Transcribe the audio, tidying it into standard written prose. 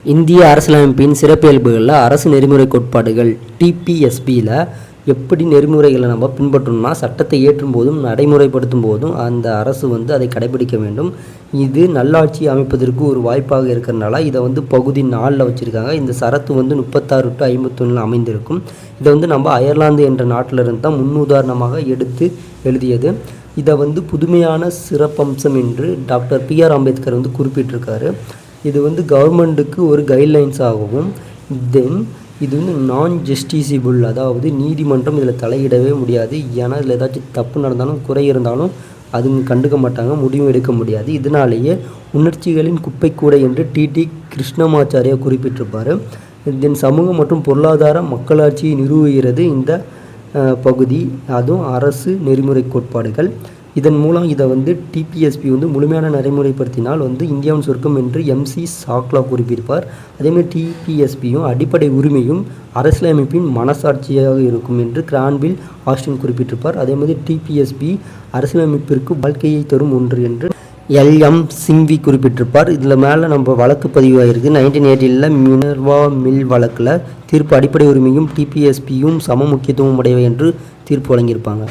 இந்திய அரசியலமைப்பின் சிறப்பியல்புகளில் அரசு நெறிமுறை கோட்பாடுகள் டிபிஎஸ்பியில் எப்படி நெறிமுறைகளை நம்ம பின்பற்றணும்னா, சட்டத்தை இயற்றும் போதும் நடைமுறைப்படுத்தும் போதும் அந்த அரசு அதை கடைபிடிக்க வேண்டும். இது நல்லாட்சி அமைப்பதற்கு ஒரு வாய்ப்பாக இருக்கிறனால இதை பகுதி 4ல் வச்சுருக்காங்க. இந்த சரத்து 36 to 51 அமைந்திருக்கும். இதை நம்ம அயர்லாந்து என்ற நாட்டிலிருந்து தான் முன்னுதாரணமாக எடுத்து எழுதியது. இதை புதுமையான சிறப்பம்சம் என்று டாக்டர் பி.ஆர். அம்பேத்கர் குறிப்பிட்டிருக்காரு. இது கவர்மெண்ட்டுக்கு ஒரு கைட்லைன்ஸ் ஆகவும், தென் இது நான் ஜஸ்டிசிபிள், அதாவது நீதிமன்றம் இதில் தலையிடவே முடியாது. ஏன்னா இதில் ஏதாச்சும் தப்பு நடந்தாலும் குறை இருந்தாலும் அதுங்க கண்டுக்க மாட்டாங்க, முடிவு எடுக்க முடியாது. இதனாலேயே உணர்ச்சிகளின் குப்பைக்கூடை என்று டி கிருஷ்ணமாச்சாரியா குறிப்பிட்டிருப்பார். தென் சமூக மற்றும் பொருளாதார மக்களாட்சியை நிறுவுகிறது இந்த பகுதி, அதுவும் அரசு நெறிமுறை கோட்பாடுகள். இதன் மூலம் இதை டிபிஎஸ்பி முழுமையான நடைமுறைப்படுத்தினால் இந்தியாவின் சொர்க்கம் என்று எம்.சி. சாக்லா குறிப்பிட்டிருப்பார். அதேமாதிரி டிபிஎஸ்பியும் அடிப்படை உரிமையும் அரசியலமைப்பின் மனசாட்சியாக இருக்கும் என்று கிரான்வில் ஆஸ்டின் குறிப்பிட்டிருப்பார். அதேமாதிரி டிபிஎஸ்பி அரசியலமைப்பிற்கு வாழ்க்கையை தரும் ஒன்று என்று எல்.எம். சிங்வி குறிப்பிட்டிருப்பார். இதில் மேலே நம்ம வழக்கு பதிவாகிருக்கு. 1980 மினர்வா மில் வழக்கில் தீர்ப்பு அடிப்படை உரிமையும் டிபிஎஸ்பியும் சம முக்கியத்துவம் உடையவை என்று தீர்ப்பு வழங்கியிருப்பாங்க.